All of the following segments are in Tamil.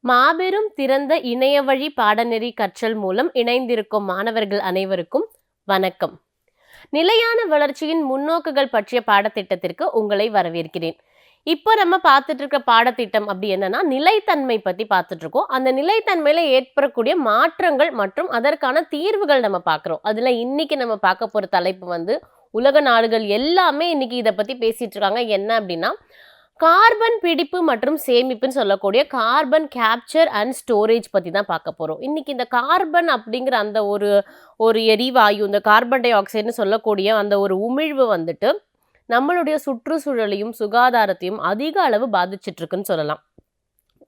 மாபெரும் திறந்த இணையவழி பாடநெறி கற்றல் மூலம் இணைந்திருக்கும் மாணவர்கள் அனைவருக்கும் வணக்கம். நிலையான வளர்ச்சியின் முன்னோக்குகள் பற்றிய பாடத்திட்டத்திற்கு உங்களை வரவேற்கிறேன். இப்போ நம்ம பார்த்துட்டு இருக்க பாடத்திட்டம் அப்படி என்னன்னா நிலைத்தன்மை பத்தி பார்த்துட்டு இருக்கோம். அந்த நிலைத்தன்மையில ஏற்படக்கூடிய மாற்றங்கள் மற்றும் அதற்கான தீர்வுகள் நம்ம பார்க்குறோம். அதுல இன்னைக்கு நம்ம பார்க்க போற தலைப்பு உலக நாடுகள் எல்லாமே இன்னைக்கு இதை பத்தி பேசிட்டு இருக்காங்க. என்ன அப்படின்னா கார்பன் பிடிப்பு மற்றும் சேமிப்புன்னு சொல்லக்கூடிய கார்பன் கேப்சர் அண்ட் ஸ்டோரேஜ் பற்றி தான் பார்க்க போகிறோம். இன்றைக்கி இந்த கார்பன் அப்படிங்கிற அந்த ஒரு எரிவாயு, இந்த கார்பன் டை ஆக்சைடுன்னு சொல்லக்கூடிய அந்த ஒரு உமிழ்வு நம்மளுடைய சுற்றுச்சூழலையும் சுகாதாரத்தையும் அதிக அளவு பாதிச்சிட்ருக்குன்னு சொல்லலாம்.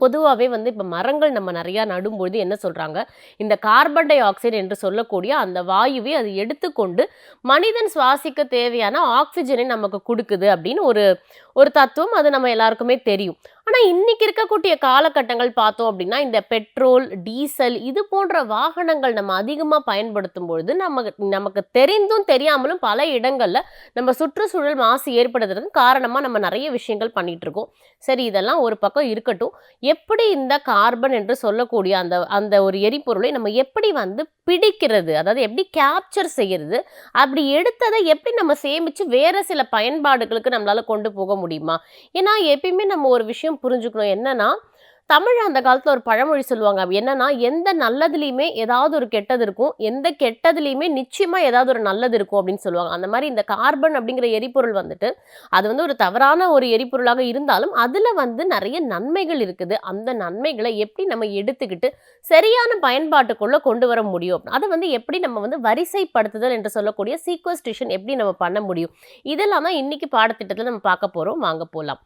பொதுவாகவே இப்போ மரங்கள் நம்ம நிறையா நடும்பொழுது என்ன சொல்கிறாங்க, இந்த கார்பன் டை ஆக்சைடு என்று சொல்லக்கூடிய அந்த வாயுவை அது எடுத்துக்கொண்டு மனிதன் சுவாசிக்க தேவையான ஆக்சிஜனை நமக்கு கொடுக்குது அப்படின்னு ஒரு தத்துவம். அது நம்ம எல்லாருக்குமே தெரியும். ஆனால் இன்னைக்கு இருக்கக்கூடிய காலகட்டங்கள் பார்த்தோம் அப்படின்னா இந்த பெட்ரோல், டீசல் இது போன்ற வாகனங்கள் நம்ம அதிகமாக பயன்படுத்தும் பொழுது நமக்கு தெரிந்தும் தெரியாமலும் பல இடங்களில் நம்ம சுற்றுச்சூழல் மாசு ஏற்படுறதுக்கு காரணமாக நம்ம நிறைய விஷயங்கள் பண்ணிட்டு இருக்கோம். சரி, இதெல்லாம் ஒரு பக்கம் இருக்கட்டும். எப்படி இந்த கார்பன் என்று சொல்லக்கூடிய அந்த ஒரு எரிபொருளை நம்ம எப்படி பிடிக்கிறது, அதாவது எப்படி கேப்சர் செய்யறது, அப்படி எடுத்ததை எப்படி நம்ம சேமித்து வேறு சில பயன்பாடுகளுக்கு நம்மளால் கொண்டு போக முடியுமா? ஏன்னா எப்பயுமே நம்ம ஒரு விஷயம் புரிஞ்சுக்கணும். என்னன்னா தமிழ் அந்த காலத்துல ஒரு பழமொழி சொல்லுவாங்க. என்னன்னா எந்த நல்லதுலையுமே ஏதாவது ஒரு கெட்டது இருக்கும், எந்த கெட்டதுலையுமே நிச்சயமா ஏதாவது ஒரு நல்லது இருக்கும் அப்படின்னு சொல்லுவாங்க. அந்த மாதிரி இந்த கார்பன் அப்படிங்கிற எரிபொருள் அது ஒரு தவறான ஒரு எரிபொருளாக இருந்தாலும் அதுல நிறைய நன்மைகள் இருக்குது. அந்த நன்மைகளை எப்படி நம்ம எடுத்துக்கிட்டு சரியான பயன்பாட்டுக்குள்ள கொண்டு வர முடியும், அதை எப்படி நம்ம வரிசைப்படுத்துதல் என்று சொல்லக்கூடிய சீக்வஸ்ட்ரேஷன் எப்படி நம்ம பண்ண முடியும், இதெல்லாம் தான் இன்னைக்கு பாடத்திட்டத்தில் நம்ம பார்க்க போறோம். வாங்க போலாம்.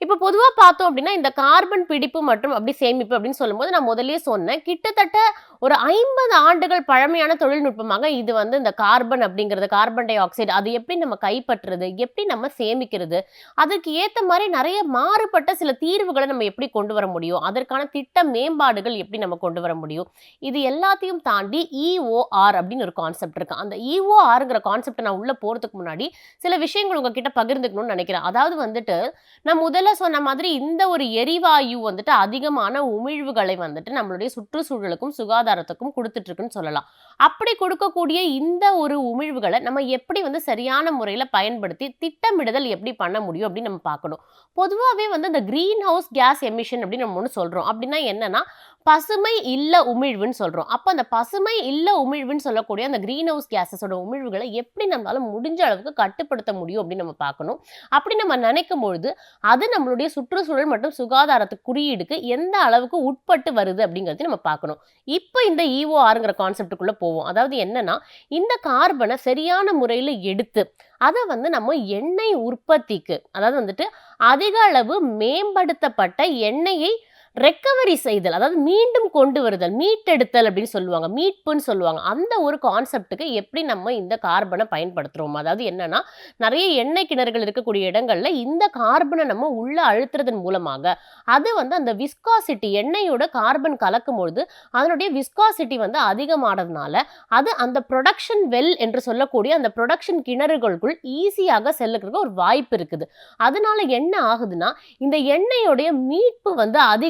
இப்போ பொதுவாக பார்த்தோம் அப்படின்னா இந்த கார்பன் பிடிப்பு மற்றும் அப்படி சேமிப்பு அப்படின்னு சொல்லும்போது நான் முதல்லயே சொன்னேன், கிட்டத்தட்ட ஒரு 50 ஆண்டுகள் பழமையான தொழில்நுட்பமாக இது இந்த கார்பன் அப்படிங்கிறது, கார்பன் டை ஆக்சைடு அது எப்படி நம்ம கைப்பற்றுறது, எப்படி நம்ம சேமிக்கிறது, அதுக்கு ஏற்ற மாதிரி நிறைய மாறுபட்ட சில தீர்வுகளை நம்ம எப்படி கொண்டு வர முடியும், அதற்கான திட்ட மேம்பாடுகள் எப்படி நம்ம கொண்டு வர முடியும், இது எல்லாத்தையும் தாண்டி EOR அப்படின்னு ஒரு கான்செப்ட் இருக்கு. அந்த EORங்கிற கான்செப்டை நான் உள்ள போறதுக்கு முன்னாடி சில விஷயங்கள் உங்ககிட்ட பகிர்ந்துக்கணும்னு நினைக்கிறேன். அதாவது நான் முதல்ல சொன்ன மாதிரி இந்த ஒரு எரிவாயு அதிகமான உமிழ்வுகளை நம்மளுடைய சுற்றுச்சூழலுக்கும் சுகாதாரத்துக்கும் கொடுத்துட்டு இருக்குன்னு சொல்லலாம். அப்படி கொடுக்கக்கூடிய இந்த ஒரு உமிழ்வுகளை நம்ம எப்படி சரியான முறையில பயன்படுத்தி திட்டமிடுதல் எப்படி பண்ண முடியும் அப்படின்னு நம்ம பார்க்கணும். பொதுவாகவே இந்த கிரீன் ஹவுஸ் கேஸ் எமிஷன் அப்படின்னு நம்ம ஒன்று சொல்றோம். அப்படின்னா என்னன்னா பசுமை இல்ல உமிழ்வுன்னு சொல்றோம். அப்ப அந்த பசுமை இல்ல உமிழ்வுன்னு சொல்லக்கூடிய அந்த கிரீன் ஹவுஸ் கேஸஸோட உமிழ்வுகளை எப்படி நம்மளால முடிஞ்ச அளவுக்கு கட்டுப்படுத்த முடியும் அப்படின்னு நம்ம பார்க்கணும். அப்படி நம்ம நினைக்கும் பொழுது அது நம்மளுடைய சுற்றுச்சூழல் மற்றும் சுகாதாரத்து குறியீடுக்கு எந்த அளவுக்கு உட்பட்டு வருது அப்படிங்கிறது நம்ம பார்க்கணும். இப்போ இந்த EORங்கிற கான்செப்டுக்குள்ள போவோம். அதாவது என்னன்னா இந்த கார்பனை சரியான முறையில் எடுத்து அதை நம்ம எண்ணெய் உற்பத்திக்கு, அதாவது அதிக அளவு மேம்படுத்தப்பட்ட எண்ணெயை ரெக்கவரி செய்தல், அதாவது மீண்டும் கொண்டு வருதல், மீட்டெடுத்தல் அப்படின்னு சொல்லுவாங்க, மீட்புன்னு சொல்லுவாங்க. அந்த ஒரு கான்செப்டுக்கு எப்படி நம்ம இந்த கார்பனை பயன்படுத்துறோம், அதாவது என்னன்னா நிறைய எண்ணெய் கிணறுகள் இருக்கக்கூடிய இடங்கள்ல இந்த கார்பனை நம்ம உள்ள அழுத்துறதன் மூலமாக அது அந்த விஸ்காசிட்டி, எண்ணெயோட கார்பன் கலக்கும் பொழுது அதனுடைய விஸ்காசிட்டி அதிகமானதுனால அது அந்த ப்ரொடக்ஷன் வெல் என்று சொல்லக்கூடிய அந்த ப்ரொடக்ஷன் கிணறுகளுக்குள் ஈஸியாக செல்லுறதுக்கு ஒரு வாய்ப்பு இருக்குது. அதனால என்ன ஆகுதுன்னா இந்த எண்ணெயோடைய மீட்பு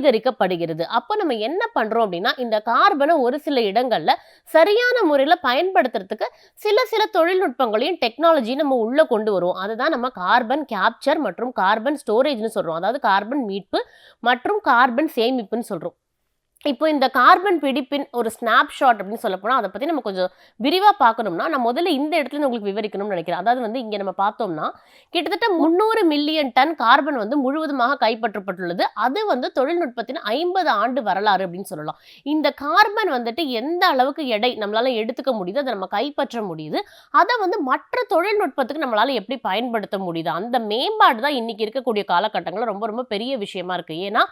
அதிகரிக்கப்படுகிறது. அப்போ நம்ம என்ன பண்றோம் அப்படின்னா இந்த கார்பனை ஒரு சில இடங்கள்ல சரியான முறையில பயன்படுத்துறதுக்கு சில தொழில்நுட்பங்களையும் டெக்னாலஜியும் நம்ம உள்ள கொண்டு வருவோம். அதுதான் நம்ம கார்பன் கேப்சர் மற்றும் கார்பன் ஸ்டோரேஜ்னு சொல்றோம். அதாவது கார்பன் மீட்பு மற்றும் கார்பன் சேமிப்புன்னு சொல்றோம். இப்போ இந்த கார்பன் பிடிப்பின் ஒரு ஸ்னாப்ஷாட் அப்படின்னு சொல்ல போனா, அத பத்தி நம்ம கொஞ்சம் விரிவா பார்க்கணும்னா, நான் முதல்ல இந்த இடத்துல இருந்து உங்களுக்கு விவரிக்கணும்னு நினைக்கிறேன். அதாவது வந்து இங்க நம்ம பார்த்தோம்னா, கிட்டத்தட்ட 300 மில்லியன் டன் கார்பன் வந்து முழுவதுமாக கைப்பற்றப்பட்டுள்ளது. அது வந்து தொழில்நுட்பத்தின் 50 ஆண்டு வரலாறு அப்படின்னு சொல்லலாம். இந்த கார்பன் வந்துட்டு எந்த அளவுக்கு எடை நம்மளால எடுத்துக்க முடியுது, அத நம்ம கைப்பற்ற முடியுது. அத வந்து மற்ற தொழில்நுட்பத்துக்கு நம்மளால எப்படி பயன்படுத்த முடியுது, அந்த மேம்பாடு தான் இன்னைக்கு இருக்கக்கூடிய காலகட்டங்கள்ல ரொம்ப ரொம்ப பெரிய விஷயமா இருக்கு. ஏன்னா,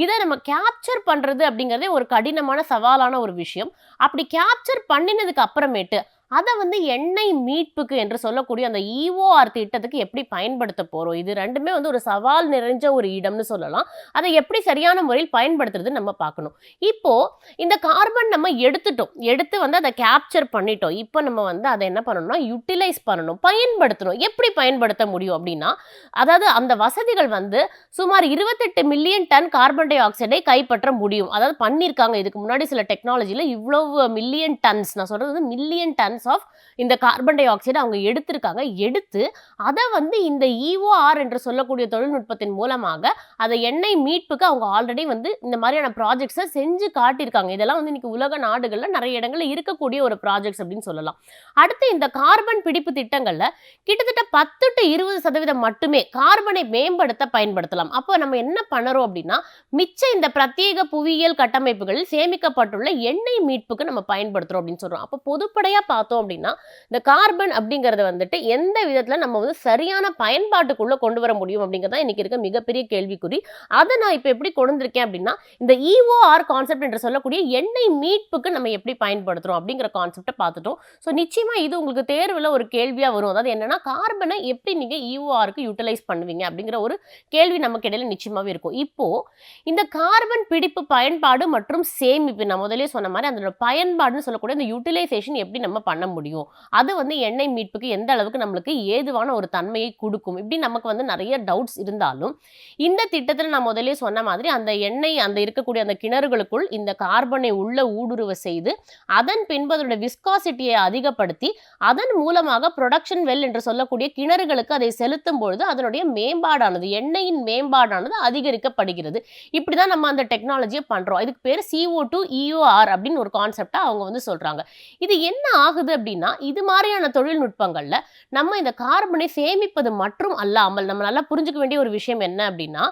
இத நம்ம கேப்சர் பண்றது அப்படிங்கிறதே ஒரு கடினமான சவாலான ஒரு விஷயம். அப்படி கேப்சர் பண்ணினதுக்கு அப்புறமேட்டு அத வந்து எண்ணெய் மீட்புக்கு என்று சொல்லக்கூடிய அந்த EOR திட்டத்துக்கு எப்படி பயன்படுத்த போறோம்? இது 2மே வந்து ஒரு சவால் நிறைஞ்ச ஒரு இடம்னு சொல்லலாம். அதை எப்படி சரியான முறையில் பயன்படுத்துறதுன்னு நம்ம பார்க்கணும். இப்போ இந்த கார்பன் நம்ம எடுத்துட்டோம். எடுத்து வந்து அத கேப்சர் பண்ணிட்டோம். இப்போ நம்ம வந்து அத என்ன பண்ணணும்னா, யுட்டிலைஸ் பண்ணணும். பயன்படுத்தணும். எப்படி பயன்படுத்த முடியும் அப்படின்னா, அதாவது அந்த வசதிகள் வந்து சுமார் 28 மில்லியன் டன் கார்பன் டை ஆக்சைடை கைப்பற்ற முடியும். அதாவது பண்ணியிருக்காங்க. இதுக்கு முன்னாடி சில டெக்னாலஜில இவ்வளவு மில்லியன் டன்ஸ், நான் சொல்றது வந்து மில்லியன் டன்ஸ் ஆஃப் இந்த கார்பன் டை ஆக்சைடு அவங்க எடுத்திருக்காங்க. எடுத்து அத வந்து இந்த EOR என்று சொல்லக்கூடிய தொழில்நுட்பத்தின் மூலமாக அத எண்ணெய் மீட்புக்கு அவங்க ஆல்ரெடி வந்து இந்த மாதிரியான ப்ராஜெக்ட்ஸ செஞ்சு காட்டியிருக்காங்க. இதெல்லாம் வந்து இன்னைக்கு உலக நாடுகள்ல நிறைய இடங்கள்ல இருக்கக்கூடிய ஒரு ப்ராஜெக்ட்ஸ் அப்படின்னு சொல்லலாம். அடுத்து இந்த கார்பன் பிடிப்பு திட்டங்கள்ல கிட்டத்தட்ட 10 to 20% மட்டுமே கார்பனை மேம்படுத்த பயன்படுத்தலாம். அப்போ நம்ம என்ன பண்ணுறோம் அப்படின்னா, மிச்ச இந்த பிரத்யேக புவியியல் கட்டமைப்புகளில் சேமிக்கப்பட்டுள்ள எண்ணெய் மீட்புக்கு நம்ம பயன்படுத்துறோம் அப்படின்னு சொல்றோம். அப்போ பொதுப்படையா பார்த்தோம் அப்படின்னா, இந்த கார்பன் அப்படிங்கிறத வந்துட்டு எந்த விதத்துல நம்ம வந்து சரியான பயன்பாட்டுக்குள்ள கொண்டு வர முடியும் அப்படிங்கிறது தான் இன்னைக்கு இருக்க மிகப்பெரிய கேள்விக்குறி. அதை நான் இப்போ எப்படி கொண்டு வந்திருக்கேன் அப்படின்னா, இந்த EOR கான்செப்ட் என்று சொல்லக்கூடிய எண்ணெய் மீட்புக்கு நம்ம எப்படி பயன்படுத்துறோம் அப்படிங்கிற கான்செப்டை பார்த்துட்டோம். ஸோ நிச்சயமா இது உங்களுக்கு தேர்வுல ஒரு கேள்வியா வரும். அதாவது என்னன்னா, கார்பனை எப்படி நீங்க EORக்கு யூட்டிலைஸ் பண்ணுவீங்க அப்படிங்கிற ஒரு கேள்வி நமக்கு இடையில நிச்சயமாவே இருக்கும். இப்போ இந்த கார்பன் பிடிப்பு பயன்பாடு மற்றும் சேமிப்பு, நான் முதலே சொன்ன மாதிரி அதோட பயன்பாடுன்னு சொல்லக்கூடிய இந்த யூட்டிலைசேஷன் எப்படி நம்ம பண்ண முடியும், அது வந்து எண்ணெய் மீட்புக்கு எந்த அளவுக்கு நம்மளுக்கு ஏதுவான ஒரு தன்மையை கொடுக்கும், இப்படி நமக்கு வந்து நிறைய டவுட்ஸ் இருந்தாலும் இந்த திட்டத்தில் நான் முதலே சொன்ன மாதிரி அந்த எண்ணெய் அந்த இருக்கக்கூடிய அந்த கிணறுகளுக்குள் இந்த கார்பனை உள்ள ஊடுருவ செய்து அதன் பின்பு அதோட விஸ்காசிட்டியை அதிகப்படுத்தி அதன் மூலமாக ப்ரொடக்ஷன் வெல் என்று சொல்லக்கூடிய கிணறுகளுக்கு அதை செலுத்தும் பொழுது அதனுடைய மேம்பாடானது, எண்ணெயின் மேம்பாடானது அதிகரிக்கப்படுகிறது. இப்படிதான் நம்ம அந்த டெக்னாலஜியை பண்றோம். இதுக்கு பேர் CO2 EOR அப்படின்னு ஒரு கான்செப்டா அவங்க வந்து சொல்றாங்க. இது என்ன ஆகுது அப்படின்னா, இது மாதிரியான தொழில்நுட்பங்கள்ல நம்ம இந்த கார்பனை சேமிப்பது மற்றும் அல்லாமல் நம்ம நல்லா புரிஞ்சுக்க வேண்டிய ஒரு விஷயம் என்ன அப்படின்னா,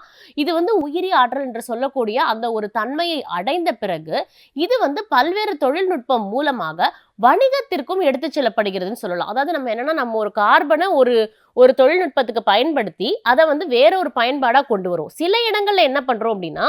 இது வந்து உயிரி ஆற்றல் என்று சொல்லக்கூடிய அந்த ஒரு தன்மையை அடைந்த பிறகு இது வந்து பல்வேறு தொழில்நுட்பம் மூலமாக வணிகத்திற்கும் எடுத்துச் செல்லப்படுகிறதுன்னு சொல்லலாம். அதாவது நம்ம என்னன்னா, நம்ம ஒரு கார்பனை ஒரு ஒரு தொழில்நுட்பத்துக்கு பயன்படுத்தி அதை வந்து வேற ஒரு பயன்பாடா கொண்டு வரும். சில இடங்கள்ல என்ன பண்றோம் அப்படின்னா,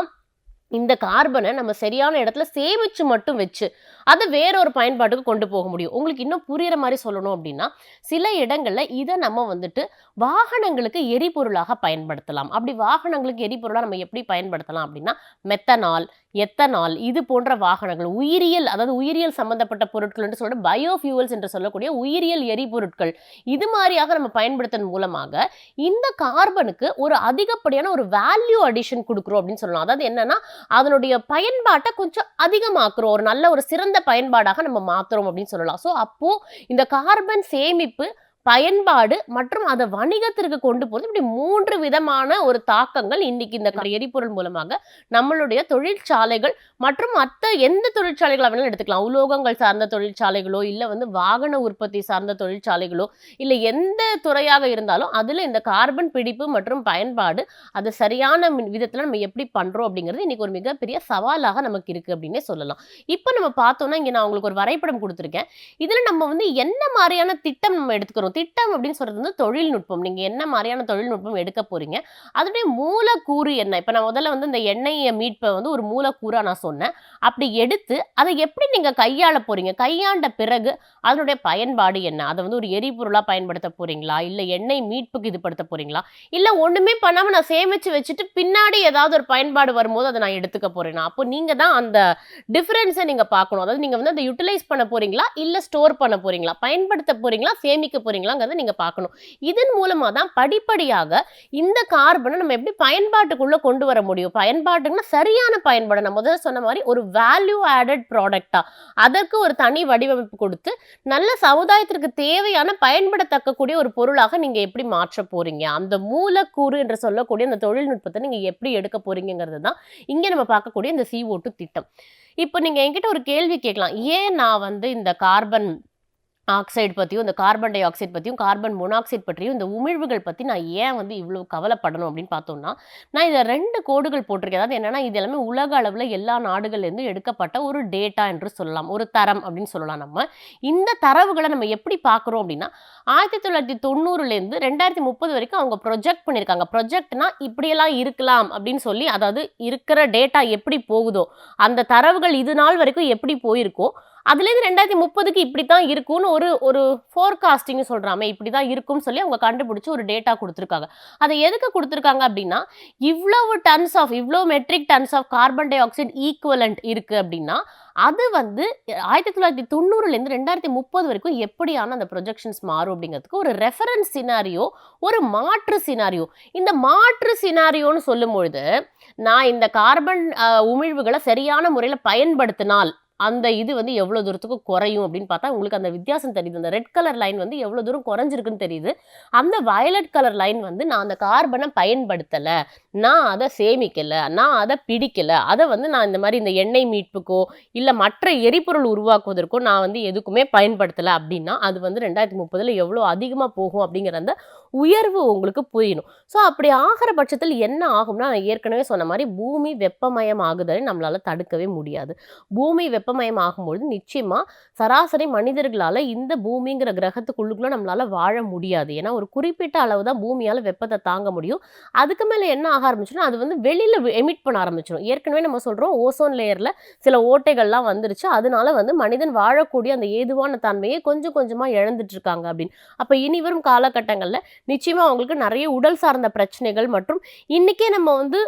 இந்த கார்பனை நம்ம சரியான இடத்துல சேமிச்சு மட்டும் வச்சு அதை வேற ஒரு பயன்பாட்டுக்கு கொண்டு போக முடியும். உங்களுக்கு இன்னும் புரியுற மாதிரி சொல்லணும் அப்படின்னா, சில இடங்கள்ல இதை நம்ம வந்துட்டு வாகனங்களுக்கு எரிபொருளாக பயன்படுத்தலாம். அப்படி வாகனங்களுக்கு எரிபொருளா நம்ம எப்படி பயன்படுத்தலாம் அப்படின்னா, மெத்தனால், எத்தனால் இது போன்ற வாகனங்கள், உயிரியல், அதாவது உயிரியல் சம்பந்தப்பட்ட பொருட்கள் என்று சொல்ற பயோஃபியூவல்ஸ் என்று சொல்லக்கூடிய உயிரியல் எரிபொருட்கள், இது மாதிரியாக நம்ம பயன்படுத்துவதன் மூலமாக இந்த கார்பனுக்கு ஒரு அதிகப்படியான ஒரு வேல்யூ அடிஷன் கொடுக்குறோம் அப்படின்னு சொல்லலாம். அதாவது என்னன்னா, அதனுடைய பயன்பாட்டை கொஞ்சம் அதிகமாக்குறோம், ஒரு நல்ல ஒரு சிறந்த பயன்பாடாக நம்ம மாத்துறோம் அப்படின்னு சொல்லலாம். ஸோ அப்போ இந்த கார்பன் சேமிப்பு, பயன்பாடு மற்றும் அதை வணிகத்திற்கு கொண்டு போறது, இப்படி 3 விதமான ஒரு தாக்கங்கள் இன்னைக்கு இந்த எரிபொருள் மூலமாக நம்மளுடைய தொழிற்சாலைகள் மற்றும் மற்ற எந்த தொழிற்சாலைகளை வேணாலும் எடுத்துக்கலாம். உலோகங்கள் சார்ந்த தொழிற்சாலைகளோ, இல்ல வந்து வாகன உற்பத்தி சார்ந்த தொழிற்சாலைகளோ, இல்ல எந்த துறையாக இருந்தாலும் அதுல இந்த கார்பன் பிடிப்பு மற்றும் பயன்பாடு அது சரியான விதத்துல நம்ம எப்படி பண்றோம் அப்படிங்கிறது இன்னைக்கு ஒரு மிகப்பெரிய சவாலாக நமக்கு இருக்கு அப்படின்னே சொல்லலாம். இப்போ நம்ம பார்த்தோம்னா, இங்க நான் உங்களுக்கு ஒரு வரைபடம் கொடுத்திருக்கேன். இதுல நம்ம வந்து என்ன மாதிரியான திட்டம் நம்ம எடுத்துக்கிறோம். திட்டம் அப்படின்னு சொல்றது வந்து தொழில்நுட்பம். நீங்க என்ன மாதிரியான தொழில்நுட்பம் எடுக்க போறீங்க, அதனுடைய மூலக்கூறு என்ன. இப்ப நான் முதல்ல வந்து இந்த எண்ணெய் மீட்பை வந்து ஒரு மூலக்கூறா நான் சொன்னேன். அப்படி எடுத்து அதை எப்படி நீங்க கையாள போறீங்க, கையாண்ட பிறகு அதனுடைய பயன்பாடு என்ன, அதை வந்து ஒரு எரிபொருளா பயன்படுத்த போறீங்களா, இல்ல எண்ணெய் மீட்புக்கு இது படுத்த போறீங்களா, இல்ல ஒண்ணுமே பண்ணாம நான் சேமிச்சு வச்சுட்டு பின்னாடி ஏதாவது ஒரு பயன்பாடு வரும்போது அதை நான் எடுத்துக்க போறேனா. அப்போ நீங்க தான் அந்த டிஃபரன்ஸை நீங்க பார்க்கணும். அதாவது நீங்க வந்து அதை யூட்டிலைஸ் பண்ண போறீங்களா, இல்ல ஸ்டோர் பண்ண போறீங்களா, பயன்படுத்த போறீங்களா, சேமிக்க போறீங்களா போறீங்களாங்கிறத நீங்க பார்க்கணும். இதன் மூலமா தான் படிப்படியாக இந்த கார்பனை நம்ம எப்படி பயன்பாட்டுக்குள்ள கொண்டு வர முடியும். பயன்பாட்டுன்னா சரியான பயன்பாடு. நான் முதல்ல சொன்ன மாதிரி ஒரு வேல்யூ ஆடட் ப்ராடக்டா அதற்கு ஒரு தனி வடிவமைப்பு கொடுத்து நல்ல சமுதாயத்திற்கு தேவையான பயன்படத்தக்க கூடிய ஒரு பொருளாக நீங்க எப்படி மாற்ற போறீங்க, அந்த மூலக்கூறு என்று சொல்லக்கூடிய அந்த தொழில்நுட்பத்தை நீங்க எப்படி எடுக்க போறீங்கிறது தான் இங்க நம்ம பார்க்கக்கூடிய இந்த CO2 திட்டம். இப்போ நீங்க என்கிட்ட ஒரு கேள்வி கேட்கலாம், ஏன் நான் வந்து இந்த கார்பன் ஆக்சைடு பத்தியும், இந்த கார்பன் டை ஆக்சைடு பத்தியும், கார்பன் மோனாக்சைடு பற்றியும், இந்த உமிழ்வுகள் பத்தி நான் ஏன் வந்து இவ்ளோ கவலைப்படணும் அப்படின்னு பார்த்தோம்னா, நான் இதில 2 கோடுகள் போட்டிருக்கேன். அதாவது என்னன்னா, இது எல்லாமே உலக அளவுல எல்லா நாடுகள்லேருந்து எடுக்கப்பட்ட ஒரு டேட்டா என்று சொல்லலாம். ஒரு தரம் அப்படின்னு சொல்லலாம் நம்ம. இந்த தரவுகள நம்ம எப்படி பார்க்குறோம் அப்படின்னா, 1990லேருந்து 2030 வரைக்கும் அவங்க ப்ரொஜெக்ட் பண்ணியிருக்காங்க. ப்ரொஜெக்ட்னா இப்படியெல்லாம் இருக்கலாம் அப்படின்னு சொல்லி, அதாவது இருக்கிற டேட்டா எப்படி போகுதோ, அந்த தரவுகள் இது நாள் வரைக்கும் எப்படி போயிருக்கோ, அதுலேருந்து 2030க்கு இப்படித்தான் இருக்கும்னு ஒரு ஒரு ஃபோர்காஸ்டிங் சொல்றாமே, இப்படிதான் இருக்கும்னு சொல்லி அவங்க கண்டுபிடிச்சு ஒரு டேட்டா குடுத்துருக்காங்க. அதை எதுக்கு குடுத்துருக்காங்க அப்படின்னா, இவ்ளோ metric tons of carbon dioxide equivalent இருக்கு அப்படின்னா, அது வந்து 1990லேருந்து 2030 வரைக்கும் எப்படியான அந்த ப்ரொஜெக்ஷன்ஸ் மாறும் அப்படிங்கிறதுக்கு ஒரு ரெஃபரன்ஸ் சினாரியோ, ஒரு மாற்று சினாரியோ. இந்த மாற்று சினாரியோன்னு சொல்லும்பொழுது, நான் இந்த கார்பன் உமிழ்வுகள சரியான முறையில பயன்படுத்தினால் அந்த இது வந்து எவ்வளோ தூரத்துக்கு குறையும் அப்படின்னு பார்த்தா உங்களுக்கு அந்த வித்தியாசம் தெரியுது. அந்த ரெட் கலர் லைன் வந்து எவ்வளோ தூரம் குறைஞ்சிருக்குன்னு தெரியுது. அந்த வயலட் கலர் லைன் வந்து நான் அந்த கார்பனை பயன்படுத்தல, நான் அதை சேமிக்கல, நான் அதை பிடிக்கல, அதை வந்து நான் இந்த மாதிரி இந்த எண்ணெய் மீட்புக்கோ இல்லை மற்ற எரிபொருள் உருவாக்குவதற்கோ நான் வந்து எதுக்குமே பயன்படுத்தலை அப்படின்னா அது வந்து 2030ல் எவ்வளோ அதிகமாக போகும் அப்படிங்கிற அந்த உயர்வு உங்களுக்கு புரியணும். ஸோ அப்படி ஆகிற பட்சத்தில் என்ன ஆகும்னா, நான் ஏற்கனவே சொன்ன மாதிரி பூமி வெப்பமயம் ஆகுதலை நம்மளால தடுக்கவே முடியாது. பூமி வெப்பமயம் ஆகும்பொழுது நிச்சயமா சராசரி மனிதர்களால இந்த பூமிங்கிற கிரகத்துக்குள்ளுக்குள்ள நம்மளால வாழ முடியாது. ஏன்னா ஒரு குறிப்பிட்ட அளவு தான் பூமியால வெப்பத்தை தாங்க முடியும். அதுக்கு மேல என்ன ஆக ஆரம்பிச்சுன்னா அது வந்து வெளியில எமிட் பண்ண ஆரம்பிச்சிடும். ஏற்கனவே நம்ம சொல்றோம் ஓசோன் லேயர்ல சில ஓட்டைகள்லாம் வந்துருச்சு. அதனால வந்து மனிதன் வாழக்கூடிய அந்த ஏதுவான தன்மையை கொஞ்சம் கொஞ்சமா இழந்துட்டு இருக்காங்க அப்படின்னு. அப்ப இனி வரும் காலகட்டங்கள்ல நிச்சயமா அவங்களுக்கு நிறைய உடல் சார்ந்த பிரச்சனைகள் மற்றும் இன்னைக்கே நம்ம வந்து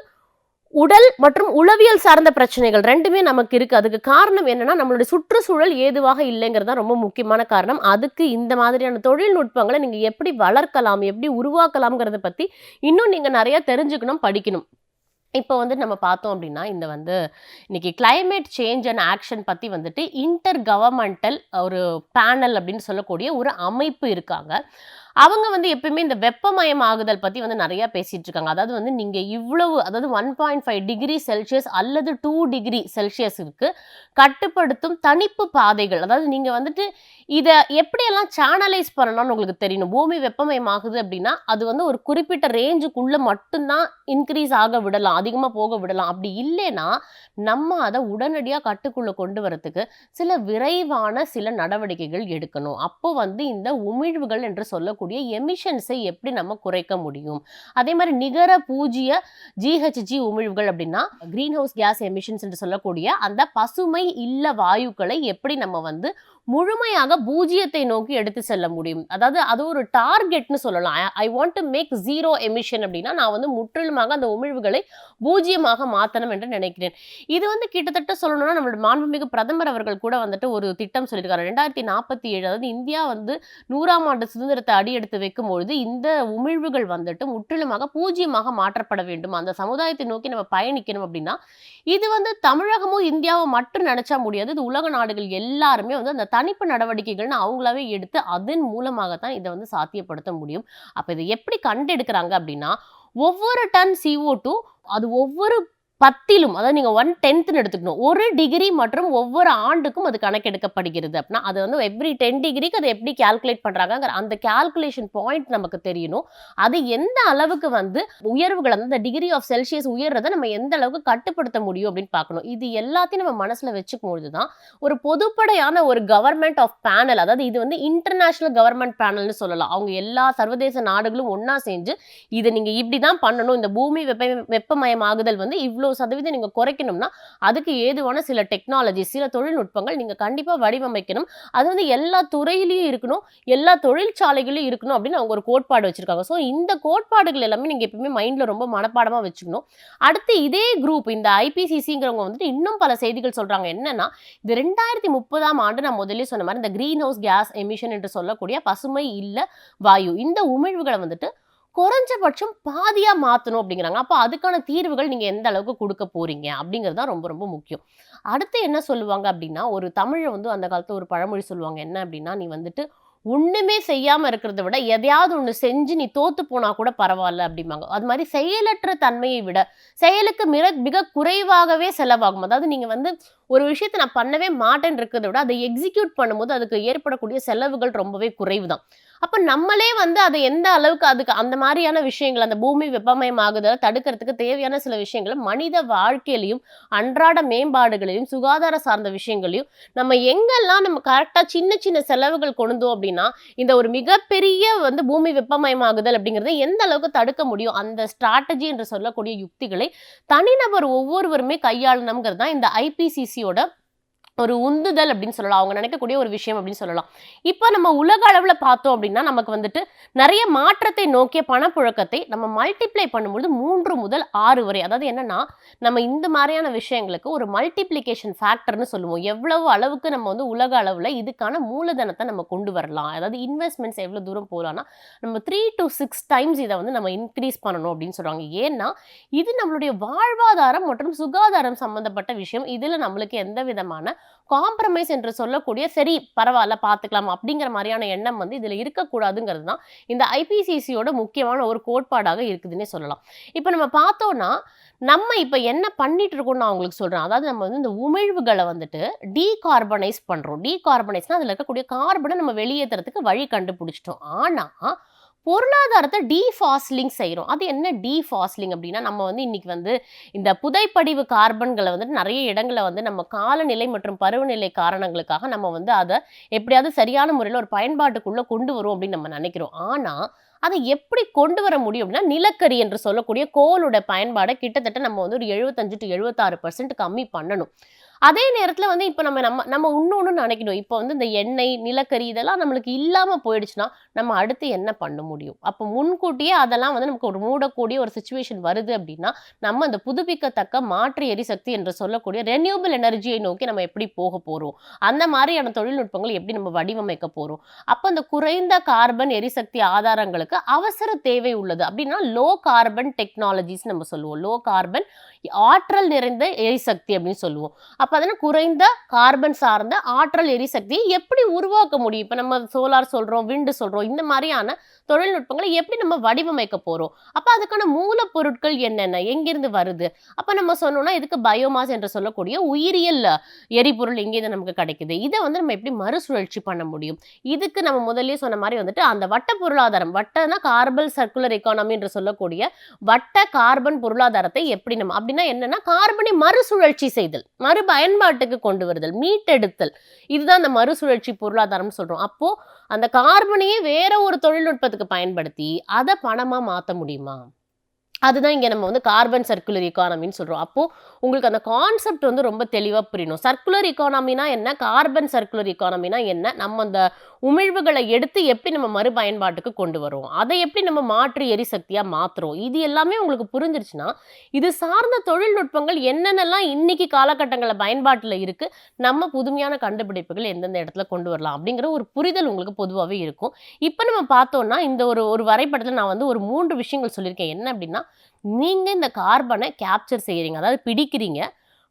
உடல் மற்றும் உளவியல் சார்ந்த பிரச்சனைகள் 2மே நமக்கு இருக்கு. அதுக்கு காரணம் என்னன்னா, நம்மளுடைய சுற்றுச்சூழல் ஏதுவாக இல்லைங்கிறது தான் ரொம்ப முக்கியமான காரணம். அதுக்கு இந்த மாதிரியான தொழில்நுட்பங்களை நீங்க எப்படி வளர்க்கலாம், எப்படி உருவாக்கலாம்ங்கிறத பத்தி இன்னும் நீங்க நிறைய தெரிஞ்சுக்கணும், படிக்கணும். இப்போ வந்து நம்ம பார்த்தோம் அப்படின்னா, இந்த வந்து இன்னைக்கு கிளைமேட் சேஞ்ச் அண்ட் ஆக்ஷன் பத்தி வந்துட்டு இன்டர் கவர்மெண்டல் ஒரு பேனல் அப்படின்னு சொல்லக்கூடிய ஒரு அமைப்பு இருக்காங்க. அவங்க வந்து எப்பயுமே இந்த வெப்பமயம் ஆகுதல் பத்தி வந்து நிறைய பேசிட்டு இருக்காங்க. அதாவது வந்து நீங்க இவ்வளவு அதாவது 1.5 டிகிரி செல்சியஸ் அல்லது 2 டிகிரி செல்சியஸுக்கு கட்டுப்படுத்தும் தணிப்பு பாதைகள். அதாவது நீங்க வந்துட்டு இத எப்படியெல்லாம் சேனலைஸ் பண்ணணும்னு உங்களுக்கு தெரியணும். பூமி வெப்பமயம் ஆகுது அப்படின்னா, அது வந்து ஒரு குறிப்பிட்ட ரேஞ்சுக்குள்ள மட்டும் தான் இன்கிரீஸ் ஆக விடலாம், அதிகமா போக விடலாம். அப்படி இல்லைன்னா, நம்ம அத உடனடியா கட்டுக்குள்ள கொண்டு வரதுக்கு சில விரைவான சில நடவடிக்கைகள் எடுக்கணும். அப்போ வந்து இந்த உமிழ்வுகள் என்று சொல்லக்கூடிய எமிஷன்ஸை எப்படி நம்ம குறைக்க முடியும். அதே மாதிரி நிகர பூஜ்ஜிய GHG உமிழ்வுகள் அப்படின்னா கிரீன் ஹவுஸ் கேஸ் எமிஷன்ஸ் என்று சொல்லக்கூடிய அந்த பசுமை இல்ல வாயுக்களை எப்படி நம்ம வந்து முழுமையாக பூஜ்ஜியத்தை நோக்கி எடுத்து செல்ல முடியும். அதாவது அது ஒரு டார்கெட்னு சொல்லலாம். I want to make zero emission அப்படின்னா நான் வந்து முற்றிலுமாக அந்த உமிழ்வுகளை பூஜ்ஜியமாக மாற்றணும் என்று நினைக்கிறேன். இது வந்து கிட்டத்தட்ட சொல்லணும்னா நம்மளோட மாண்புமிகு பிரதமர் அவர்கள் கூட வந்துட்டு ஒரு திட்டம் சொல்லியிருக்காரு. 2047 அதாவது இந்தியா வந்து 100ஆம் ஆண்டு சுதந்திரத்தை அடியெடுத்து வைக்கும் பொழுது இந்த உமிழ்வுகள் வந்துட்டு முற்றிலுமாக பூஜ்ஜியமாக மாற்றப்பட வேண்டும். அந்த சமுதாயத்தை நோக்கி நம்ம பயணிக்கணும் அப்படின்னா இது வந்து தமிழகமும் இந்தியாவும் மட்டும் நினைச்சா முடியாது. இது உலக நாடுகள் எல்லாருமே வந்து அந்த தணிப்பு நடவடிக்கைகள்னு அவங்களாவே எடுத்து அதன் மூலமாக தான் இதை வந்து சாத்தியப்படுத்த முடியும். அப்ப இதை எப்படி கண்டெடுக்கிறாங்க அப்படின்னா ஒவ்வொரு டன் CO2 அது ஒவ்வொரு 10லும் அதாவது நீங்க 1/10ன்னு எடுத்துக்கணும். 1 டிகிரி மற்றும் ஒவ்வொரு ஆண்டுக்கும் அது கணக்கெடுக்கப்படுகிறது அப்படின்னா அது வந்து எவ்ரி 10 டிகிரிக்கு அதை எப்படி கால்குலேட் பண்றாங்க அந்த கால்குலேஷன் பாயிண்ட் நமக்கு தெரியணும். அது எந்த அளவுக்கு வந்து உயர்வுகள் அந்த டிகிரி ஆஃப் செல்சியஸ் உயர்றதை நம்ம எந்த அளவுக்கு கட்டுப்படுத்த முடியும் அப்படின்னு பார்க்கணும். இது எல்லாத்தையும் நம்ம மனசுல வச்சுக்கும் பொழுதுதான் ஒரு பொதுப்படையான ஒரு கவர்மெண்ட் ஆஃப் பேனல் அதாவது இது வந்து இன்டர்நேஷனல் கவர்மெண்ட் பேனல்னு சொல்லலாம். அவங்க எல்லா சர்வதேச நாடுகளும் ஒன்னா சேர்ந்து இதை நீங்க இப்படிதான் பண்ணணும். இந்த பூமி வெப்பமயமாகுதல் வந்து இவ்வளோ இவ்வளவு சதவீதம் நீங்க குறைக்கணும்னா அதுக்கு ஏதுவான சில டெக்னாலஜி, சில தொழில்நுட்பங்கள் நீங்க கண்டிப்பா வடிவமைக்கணும். அது வந்து எல்லா துறையிலயும் இருக்கணும், எல்லா தொழிற்சாலைகளிலும் இருக்கணும் அப்படின்னு அவங்க ஒரு கோட்பாடு வச்சிருக்காங்க. ஸோ இந்த கோட்பாடுகள் எல்லாமே நீங்க எப்பவுமே மைண்ட்ல ரொம்ப மனப்பாடமா வச்சுக்கணும். அடுத்து இதே குரூப் இந்த ஐபிசிசிங்கிறவங்க வந்துட்டு இன்னும் பல செய்திகள் சொல்றாங்க. என்னன்னா, இது 2030ஆம் ஆண்டு நான் முதல்லயே சொன்ன மாரி இந்த கிரீன் ஹவுஸ் கேஸ் எமிஷன் என்று சொல்லக்கூடிய பசுமை இல்ல வாயு இந்த உமிழ்வுகள வந்துட்டு குறைஞ்சபட்சம் பாதியா மாத்தணும் அப்படிங்கிறாங்க. அப்ப அதுக்கான தீர்வுகள் நீங்க எந்த அளவுக்கு குடுக்க போறீங்க? அப்படிங்கிறது தான் ரொம்ப ரொம்ப முக்கியம். அடுத்து என்ன சொல்லுவாங்க அப்படின்னா, ஒரு தமிழ்ல வந்து அந்த காலத்துல ஒரு பழமொழி சொல்லுவாங்க. என்ன அப்படின்னா, "நீ வந்துட்டு ஒண்ணுமே செய்யாம இருக்கிறத விட, எதையாவது ஒண்ணு செஞ்சு நீ தோத்து போனா கூட பரவால்ல" அப்படிம்பாங்க. அது மாரி செயலற்ற தன்மையை விட, செயலுக்கு மிக குறைவாகவே செலவாகும். அதாவது நீங்க வந்து ஒரு விஷயத்த நான் பண்ணவே மாட்டேன்னு இருக்கிறத விட, அதை எக்ஸிக்யூட் பண்ணும்போது அதுக்கு ஏற்படக்கூடிய செலவுகள் ரொம்பவே குறைவு தான். அப்ப நம்மளே வந்து அத எந்த அளவுக்கு அதுக்கு அந்த மாரியான விஷயங்கள், அந்த பூமி வெப்பமயமாகுதல தடுக்கிறதுக்கு தேவையான சில விஷயங்கள மனித வாழ்க்கையிலயும், அன்றாட மேம்பாடுகளிலும், சுகாதார சார்ந்த விஷயங்களையும் நம்ம எங்கெல்லாம் நம்ம கரெக்ட்டா சின்ன சின்ன செலவுகள் கொண்டோம் அப்படின்னா, இந்த ஒரு மிகப்பெரிய வந்து பூமி வெப்பமயமாகுதல் அப்படிங்கிறத எந்த அளவுக்கு தடுக்க முடியும்? அந்த ஸ்ட்ராட்டஜி என்று சொல்லக்கூடிய யுக்திகளை தனிநபர் ஒவ்வொருவருமே கையாளணும்ங்கிறது தான் இந்த ஐபிசிசியோட ஒரு உந்துதல் அப்படின்னு சொல்லலாம். அவங்க நினைக்கக்கூடிய ஒரு விஷயம் அப்படின்னு சொல்லலாம். இப்ப நம்ம உலக அளவுல பார்த்தோம் அப்படின்னா, நமக்கு வந்துட்டு நெறைய மாற்றத்தை நோக்கிய பணப்புழக்கத்தை நம்ம மல்டிப்ளை பண்ணும்பொழுது 3 முதல் 6 வரை. அதாவது என்னன்னா, நம்ம இந்த மாரியான விஷயங்களுக்கு ஒரு மல்டிப்ளிகேஷன் ஃபேக்டர்ன்னு சொல்லுவோம். எவ்வளவு அளவுக்கு நம்ம வந்து உலக அளவுல இதுக்கான மூலதனத்த நம்ம கொண்டு வரலாம். அதாவது இன்வெஸ்ட்மென்ட்ஸ் எவ்வளோ தூரம் போலான்னா, நம்ம 3 to 6 டைம்ஸ் இத வந்து நம்ம இன்கிரீஸ் பண்ணணும் அப்படின்னு சொல்றாங்க. ஏன்னா, இது நம்மளுடைய வாழ்வாதாரம் மற்றும் சுகாதாரம் சம்பந்தப்பட்ட விஷயம். இதுல நம்மளுக்கு எந்த விதமான காம்ப்ரமைஸ் என்று சொல்லக்கூடிய சரி பரவால்ல பார்த்துக்கலாம் அப்படிங்கிற மாரியான எண்ணம் வந்து இதுல இருக்கக்கூடாதுங்கிறது தான் இந்த ஐபிசிசியோட முக்கியமான ஒரு கோட்பாடாக இருக்குதுன்னே சொல்லலாம். இப்ப நம்ம பார்த்தோம்னா, நம்ம இப்ப என்ன பண்ணிட்டு இருக்கோம்னு நான் உங்களுக்கு சொல்றேன். அதாவது நம்ம வந்து இந்த உமிழ்வுகள வந்துட்டு டீகார்பனைஸ் பண்றோம். டீகார்பனைஸ்னா அதுல இருக்கக்கூடிய கார்பன நம்ம வெளியேத்துறதுக்கு வழி கண்டுபிடிச்சுட்டோம். ஆனா, பொருளாதாரத்த டீஃபாஸ்லிங் செய்றோம். அது என்ன டீஃபாஸ்லிங் அப்டின்னா, நம்ம வந்து இன்னைக்கு வந்து இந்த புதைப்படிவு கார்பன்கள வந்துட்டு நெறைய இடங்கள்ல வந்து நம்ம காலநிலை மற்றும் பருவநிலை காரணங்களுக்காக நம்ம வந்து அத எப்படியாவது சரியான முறையில ஒரு பயன்பாட்டுக்குள்ள கொண்டு வருவோம் அப்டின்னு நம்ம நெனைக்கிறோம். ஆனா, அத எப்படி கொண்டு வர முடியும் அப்டின்னா, நிலக்கரி என்று சொல்லக்கூடிய கோலோட பயன்பாட கிட்டத்தட்ட நம்ம வந்து ஒரு 75 to 76% கம்மி பண்ணணும். அதே நேரத்துல வந்து இப்ப நம்ம நம்ம நம்ம இன்னொன்னு நினைக்கணும். இப்ப வந்து இந்த எண்ணெய், நிலக்கரி இதெல்லாம் நம்மளுக்கு இல்லாம போயிடுச்சுன்னா, நம்ம அடுத்து என்ன பண்ண முடியும்? அப்ப முன்கூட்டியே அதெல்லாம் வந்து நமக்கு ஒரு மூடக்கூடிய ஒரு சிச்சுவேஷன் வருது அப்டின்னா, நம்ம அந்த புதுப்பிக்கத்தக்க மாற்று எரிசக்தி என்று சொல்லக்கூடிய ரெனியூவபிள் எனர்ஜியை நோக்கி நம்ம எப்படி போக போறோம்? அந்த மாரியான தொழில்நுட்பங்கள் எப்படி நம்ம வடிவமைக்க போறோம்? அப்ப அந்த குறைந்த கார்பன் எரிசக்தி ஆதாரங்களுக்கு அவசர தேவை உள்ளது. அப்டின்னா லோ கார்பன் டெக்னாலஜிஸ் நம்ம சொல்லுவோம். லோ கார்பன் ஆற்றல் நிறைந்த எரிசக்தி அப்டின்னு சொல்லுவோம். அப்ப அதெல்லாம் குறைந்த கார்பன் சார்ந்த ஆற்றல் எரிசக்தியை எப்படி உருவாக்க முடியும்? இப்ப நம்ம சோலார் சொல்றோம், விண்ட் சொல்றோம். இந்த மாரியான தொழில்நுட்பங்களை எப்படி நம்ம வடிவமைக்க போறோம்? அப்ப அதுக்கான மூலப்பொருட்கள் என்னென்ன? எங்கிருந்து வருது? அப்ப நம்ம சொன்னோம்னா, இதுக்கு பயோமாஸ் என்று சொல்லக்கூடிய உயிரியல் எரிபொருள் எங்கேருந்து நமக்கு கிடைக்குது? இத வந்து நம்ம எப்படி மறுசுழற்சி பண்ண முடியும்? இதுக்கு நம்ம முதல்லயே சொன்ன மாரி வந்துட்டு அந்த வட்ட பொருளாதாரம், வட்டனா கார்பன் சர்க்குலர் எக்கானமி என்று சொல்லக்கூடிய வட்ட கார்பன் பொருளாதாரத்தை எப்படி நம்ம அப்படின்னா என்னன்னா, கார்பனை மறுசுழற்சி செய்தல், மறுபயன்பாட்டுக்கு கொண்டு வருதல், மீட்டெடுத்தல். இதுதான் அந்த மறுசுழற்சி பொருளாதாரம்னு சொல்றோம். அப்போ அந்த கார்பனையே வேற ஒரு தொழில்நுட்பத்துக்கு பயன்படுத்தி, அத பணமா மாத்த முடியுமா? அதுதான் இங்க நம்ம வந்து கார்பன் சர்க்குலர் எக்கானமின்னு சொல்றோம். அப்போ உங்களுக்கு அந்த கான்செப்ட் வந்து ரொம்ப தெளிவா புரியணும். சர்க்குலர் எக்கானமினா என்ன? கார்பன் சர்க்குலர் எக்கானமினா என்ன? நம்ம அந்த உமிழ்வுகள எடுத்து எப்படி நம்ம மறுபயன்பாட்டுக்கு கொண்டு வரோம்? அதை எப்படி நம்ம மாற்று எரிசக்தியா மாத்துறோம்? இது எல்லாமே உங்களுக்கு புரிஞ்சிருச்சுன்னா, இது சார்ந்த தொழில்நுட்பங்கள் என்னென்னலாம் இன்னைக்கு காலகட்டங்கள்ல பயன்பாட்டுல இருக்கு, நம்ம புதுமையான கண்டுபிடிப்புகள் எந்தெந்த இடத்துல கொண்டு வரலாம் அப்படிங்கிற ஒரு புரிதல் உங்களுக்கு பொதுவாவே இருக்கும். இப்ப நம்ம பார்த்தோம்னா, இந்த ஒரு ஒரு வரைபடத்துல நான் வந்து ஒரு 3 விஷயங்கள் சொல்லியிருக்கேன். என்ன அப்படின்னா, நீங்க இந்த கார்பன கேப்சர் செய்றீங்க. அதாவது பிடிக்கிறீங்க,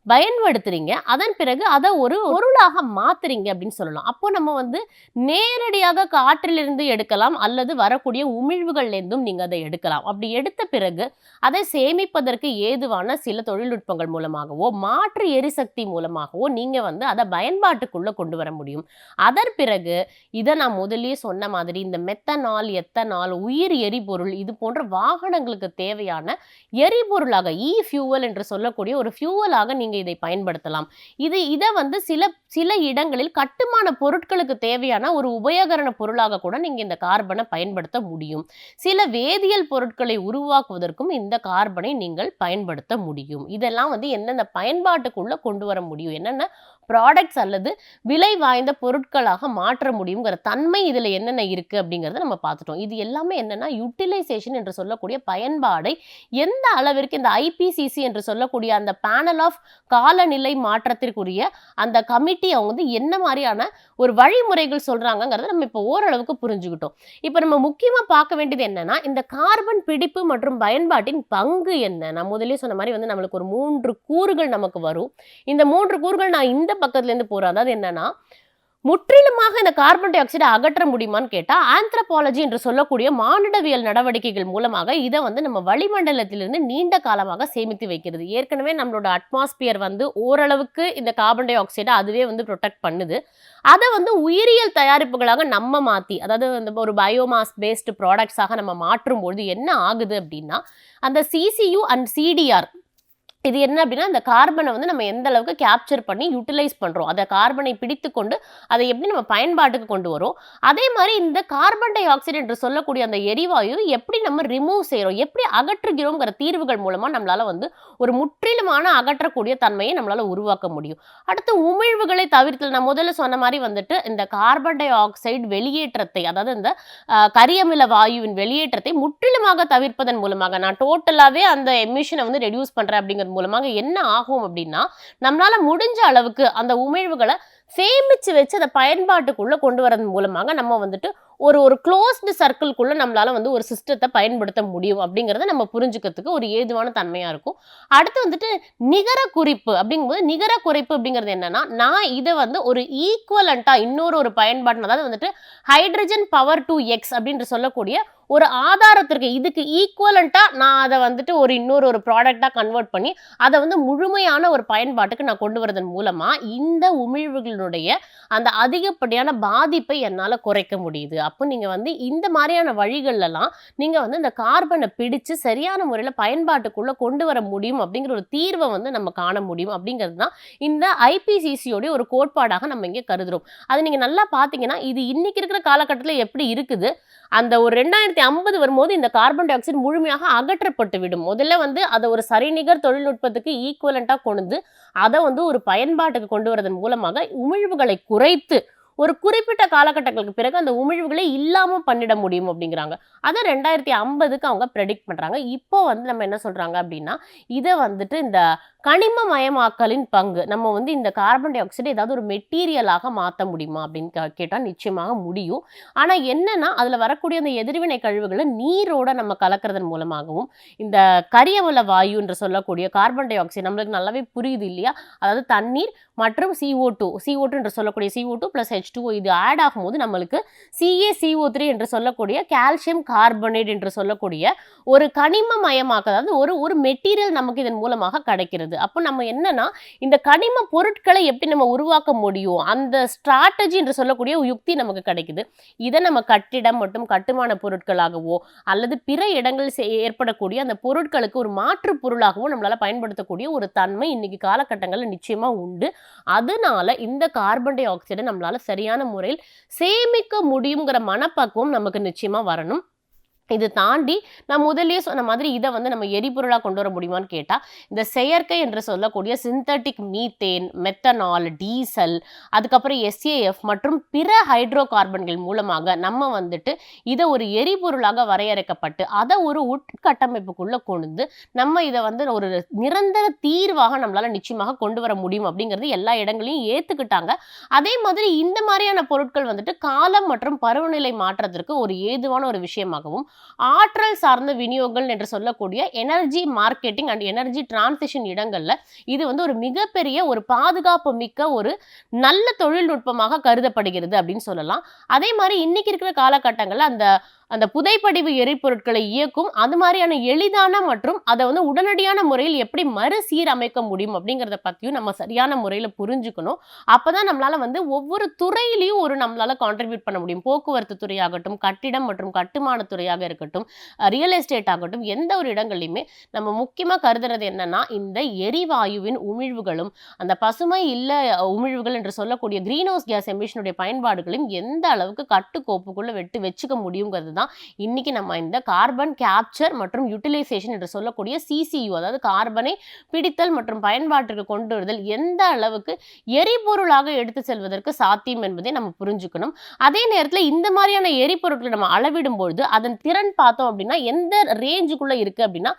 பயன்படுத்துறீங்க. அதன் பிறகு அத ஒரு பொருளாக மாத்துறீங்க அப்படின்னு சொல்லலாம். அப்போ நம்ம வந்து நேரடியாக காற்றிலிருந்து எடுக்கலாம் அல்லது வரக்கூடிய உமிழ்வுகள்லேருந்தும் நீங்க அத எடுக்கலாம். அப்படி எடுத்த பிறகு அதை சேமிப்பதற்கு ஏதுவான சில தொழில்நுட்பங்கள் மூலமாகவோ, மாற்று எரிசக்தி மூலமாகவோ நீங்க வந்து அத பயன்பாட்டுக்குள்ள கொண்டு வர முடியும். அதன் பிறகு இத நான் முதல்லயே சொன்ன மாதிரி இந்த மெத்தனால், எத்தனால், உயிர் எரிபொருள் இது போன்ற வாகனங்களுக்கு தேவையான எரிபொருளாக ஃபியூவல் என்று சொல்லக்கூடிய ஒரு ஃபியூவலாக நீங்க நீங்க இதை பயன்படுத்தலாம். இதை வந்து சில சில இடங்களில் கட்டுமான பொருட்களுக்கு தேவையான ஒரு உபயோகரண பொருளாக கூட நீங்க இந்த கார்பனை பயன்படுத்த முடியும். சில வேதியியல் பொருட்களை உருவாக்குவதற்கும் இந்த கார்பனை நீங்கள் பயன்படுத்த முடியும். இதெல்லாம் வந்து எந்தெந்த பயன்பாட்டுக்குள்ள கொண்டு வர முடியும், என்னென்ன ப்ராடக்ட்ஸ் அல்லது விலை வாய்ந்த பொருட்களாக மாற்ற முடியுங்கிற தன்மை இதுல என்னென்ன இருக்கு அப்படிங்கறத நம்ம பார்த்துட்டோம். இது எல்லாமே என்னன்னா யூட்டிலைசேஷன் என்று சொல்லக்கூடிய பயன்பாடை எந்த அளவிற்கு இந்த ஐபிசிசி என்று சொல்லக்கூடிய அந்த பேனல் ஆஃப் காலநிலை மாற்றத்திற்குரிய அந்த கமிட்டி அவங்க வந்து என்ன மாதிரியான ஒரு வழிமுறைகள் சொல்றாங்கிறத நம்ம இப்போ ஓரளவுக்கு புரிஞ்சுக்கிட்டோம். இப்போ நம்ம முக்கியமா பார்க்க வேண்டியது என்னன்னா, இந்த கார்பன் பிடிப்பு மற்றும் பயன்பாட்டின் பங்கு என்ன? நான் முதலே சொன்ன மாதிரி வந்து நம்மளுக்கு ஒரு 3 கூறுகள் நமக்கு வரும். இந்த 3 கூறுகள் நான் இந்த பக்கத்துல இருந்து போறேன். அதாவது என்னன்னா, முற்றிலுமாக இந்த கார்பன் டை ஆக்சைடை அகற்ற முடியுமான்னு கேட்டா, ஆந்த்ரோபாலஜி என்று சொல்லக்கூடிய மானுடவியல் நடவடிக்கைகள் மூலமாக இதை வந்து நம்ம வளிமண்டலத்திலிருந்து நீண்ட காலமாக சேமித்து வைக்கிறது. ஏற்கனவே நம்மளோட அட்மாஸ்பியர் வந்து ஓரளவுக்கு இந்த கார்பன் டை ஆக்சைடை அதுவே வந்து ப்ரொடெக்ட் பண்ணுது. அதை வந்து உயிரியல் தயாரிப்புகளாக நம்ம மாற்றி, அதாவது இந்த ஒரு பயோமாஸ் பேஸ்டு ப்ராடக்ட்ஸாக நம்ம மாற்றும் பொழுது என்ன ஆகுது அப்படின்னா, அந்த சிசியு அண்ட் சிடிஆர் இது என்ன அப்படின்னா, அந்த கார்பனை வந்து நம்ம எந்த அளவுக்கு கேப்சர் பண்ணி யூட்டிலைஸ் பண்றோம், அந்த கார்பனை பிடித்து கொண்டு அதை எப்படி நம்ம பயன்பாட்டுக்கு கொண்டு வரோம், அதே மாதிரி இந்த கார்பன் டை ஆக்சைடு என்று சொல்லக்கூடிய அந்த எரிவாயு எப்படி நம்ம ரிமூவ் செய்யறோம், எப்படி அகற்றுகிறோங்கிற தீர்வுகள் மூலமா நம்மளால வந்து ஒரு முற்றிலுமான அகற்றக்கூடிய தன்மையை நம்மளால உருவாக்க முடியும். அடுத்து உமிழ்வுகளை தவிர்த்து, நான் முதல்ல சொன்ன மாதிரி வந்துட்டு இந்த கார்பன் டை ஆக்சைடு வெளியேற்றத்தை, அதாவது இந்த கரியமில வாயுவின் வெளியேற்றத்தை முற்றிலுமாக தவிர்ப்பதன் மூலமாக, நான் டோட்டலாவே அந்த எமிஷனை வந்து ரெடியூஸ் பண்றேன் அப்படிங்கிற மூலமாக என்ன ஆகும் அப்படின்னா, நம்மளால முடிஞ்ச அளவுக்கு அந்த உமிழ்வுகளை சேமிச்சு வச்சு அதை பயன்பாட்டுக்குள்ள கொண்டு வரதன் மூலமாக நம்ம வந்துட்டு ஒரு க்ளோஸ்டு சர்க்கிள்குள்ள நம்மளால வந்து ஒரு சிஸ்டத்தை பயன்படுத்த முடியும் அப்படிங்கிறத நம்ம புரிஞ்சுக்கிறதுக்கு ஒரு ஏதுவான தன்மையா இருக்கும். அடுத்து வந்துட்டு நிகர குறிப்பு அப்படிங்கும்போது, நிகர குறைப்பு அப்படிங்கிறது என்னன்னா, நான் இதை வந்து ஒரு ஈக்குவலண்டா இன்னொரு பயன்பாடு, அதாவது வந்துட்டு ஹைட்ரஜன் பவர் டு எக்ஸ் அப்படின்னு சொல்லக்கூடிய ஒரு ஆதாரத்திற்கு இதுக்கு ஈக்குவலண்டா நான் அதை வந்துட்டு இன்னொரு ப்ராடக்டா கன்வெர்ட் பண்ணி அதை வந்து முழுமையான ஒரு பயன்பாட்டுக்கு நான் கொண்டு வரதன் மூலமா இந்த உமிழ்வுகளுடைய அந்த அதிகப்படியான பாதிப்பை என்னால குறைக்க முடியுது. அப்போ நீங்க வந்து இந்த மாதிரியான வழிகள்லாம் நீங்க வந்து இந்த கார்பனை பிடிச்சு சரியான முறையில பயன்பாட்டுக்குள்ள கொண்டு வர முடியும் அப்படிங்கிற ஒரு தீர்வை வந்து நம்ம காண முடியும் அப்படிங்கிறது தான் இந்த ஐபிசிசியோட ஒரு கோட்பாடாக நம்ம இங்கே கருதுறோம். அது நீங்க நல்லா பாத்தீங்கன்னா, இது இன்னைக்கு இருக்கிற காலகட்டத்தில் எப்படி இருக்குது, அந்த ஒரு 2050 வரும்போது இந்த கார்பன் டை ஆக்சைடு முழுமையாக அகற்றப்பட்டு விடும். முதல்ல வந்து அதை ஒரு சரிநிகர் தொழில்நுட்பத்துக்கு ஈக்குவலண்டா கொண்டு அதை வந்து ஒரு பயன்பாட்டுக்கு கொண்டு வரதன் மூலமாக உமிழ்வுகளை குறைத்து ஒரு குறிப்பிட்ட காலகட்டங்களுக்கு பிறகு அந்த உமிழ்வுகளை இல்லாம பண்ணிட முடியும் அப்படிங்கிறாங்க. அதை 2050க்கு அவங்க ப்ரெடிக்ட் பண்றாங்க. இப்போ வந்து நம்ம என்ன சொல்றாங்க அப்படின்னா, இதை வந்துட்டு இந்த கனிமமயமாக்கலின் பங்கு, நம்ம வந்து இந்த கார்பன் டை ஆக்சைடு ஏதாவது ஒரு மெட்டீரியலாக மாற்ற முடியுமா அப்படின்னு கேட்டால் நிச்சயமாக முடியும். ஆனால் என்னன்னா, அதில் வரக்கூடிய அந்த எதிர்வினை கழிவுகளை நீரோட நம்ம கலக்கிறதன் மூலமாகவும் இந்த கரியமில வாயு என்று சொல்லக்கூடிய கார்பன் டை ஆக்சைடு நம்மளுக்கு நல்லாவே புரியுது இல்லையா, அதாவது தண்ணீர் மற்றும் CO2 என்று சொல்லக்கூடிய CO2 + H2O இது ஆட் ஆகும்போது நம்மளுக்கு CaCO3 என்று சொல்லக்கூடிய கால்சியம் கார்பனேட் என்று சொல்லக்கூடிய ஒரு கனிமமயமாக்க, அதாவது ஒரு மெட்டீரியல் நமக்கு இதன் மூலமாக கிடைக்கிறது. அப்போ நம்ம என்னன்னா, இந்த கனிம பொருட்களை எப்படி நம்ம உருவாக்க முடியும், அந்த ஸ்ட்ராட்டஜி என்று சொல்லக்கூடிய யுக்தி நமக்கு கிடைக்குது. இதை நம்ம கட்டிடம் மற்றும் கட்டுமான பொருட்களாகவோ அல்லது பிற இடங்களில் ஏற்படக்கூடிய அந்த பொருட்களுக்கு ஒரு மாற்று பொருளாகவோ நம்மளால பயன்படுத்தக்கூடிய ஒரு தன்மை இன்னைக்கு காலகட்டங்களில் நிச்சயமா உண்டு. அதனால இந்த கார்பன் டை ஆக்சைடை நம்மளால சரியான முறையில் சேமிக்க முடியுங்கிற மனப்பக்குவம் நமக்கு நிச்சயமா வரணும். இது தாண்டி நான் முதல்லயே சொன்ன மாதிரி இதை வந்து நம்ம எரிபொருளாக கொண்டு வர முடியுமான்னு கேட்டால், இந்த செயற்கை என்று சொல்லக்கூடிய சிந்தட்டிக் மீத்தேன், மெத்தனால், டீசல், அதுக்கப்புறம் SAF மற்றும் பிற ஹைட்ரோ கார்பன்கள் மூலமாக நம்ம வந்துட்டு இதை ஒரு எரிபொருளாக வரையறுக்கப்பட்டு அதை ஒரு உட்கட்டமைப்புக்குள்ள கொண்டு நம்ம இதை வந்து ஒரு நிரந்தர தீர்வாக நம்மளால நிச்சயமாக கொண்டு வர முடியும் அப்படிங்கிறது எல்லா இடங்களையும் ஏற்றுக்கிட்டாங்க. அதே மாதிரி இந்த மாதிரியான பொருட்கள் வந்துட்டு காலம் மற்றும் பருவநிலை மாற்றத்திற்கு ஒரு ஏதுவான ஒரு விஷயமாகவும், ஆற்றல் சார்ந்த விநியோகங்கள் என்று சொல்லக்கூடிய energy marketing and energy transition இடங்கள்ல இது வந்து ஒரு மிகப்பெரிய ஒரு பாதுகாப்பு மிக்க ஒரு நல்ல தொழில்நுட்பமாக கருதப்படுகிறது அப்படின்னு சொல்லலாம். அதே மாதிரி இன்னைக்கு இருக்கிற காலகட்டங்கள்ல அந்த அந்த புதைப்படிவு எரிபொருட்களை இயக்கும் அது மாதிரியான எளிதான மற்றும் அதை வந்து உடனடியான முறையில் எப்படி மறுசீரமைக்க முடியும் அப்படிங்கிறத பற்றியும் நம்ம சரியான முறையில் புரிஞ்சுக்கணும். அப்பதான் நம்மளால வந்து ஒவ்வொரு துறையிலையும் நம்மளால கான்ட்ரிபியூட் பண்ண முடியும். போக்குவரத்து துறையாகட்டும், கட்டிடம் மற்றும் கட்டுமான துறையாக இருக்கட்டும், ரியல் எஸ்டேட் ஆகட்டும், எந்த ஒரு இடங்கள்லையுமே நம்ம முக்கியமாக கருதுறது என்னன்னா இந்த எரிவாயுவின் உமிழ்வுகளும் அந்த பசுமை இல்ல உமிழ்வுகள் என்று சொல்லக்கூடிய கிரீன் ஹவுஸ் கேஸ் எமிஷனுடைய பயன்பாடுகளையும் எந்த அளவுக்கு கட்டுக்கோப்புக்குள்ள வச்சுக்க முடியுங்கிறது தான் இன்னைக்கு நம்ம இந்த கார்பன் கேப்சர் மற்றும் யூட்டிலைசேஷன் என்று சொல்லக்கூடிய சிசியு, அதாவது கார்பனை பிடித்தல் மற்றும் பயன்பாட்டிற்கு கொண்டு வருதல் எந்த அளவுக்கு எரிபொருளாக எடுத்து செல்வதற்கு சாத்தியம் என்பதை நம்ம புரிஞ்சுக்கணும். அதே நேரத்தில் இந்த மாதிரியான எரிபொருட்களை நம்ம அளவிடும் பொழுது அதன் திறன் பார்த்தோம் அப்படின்னா எந்த ரேஞ்சுக்குள்ள இருக்கு அப்படின்னா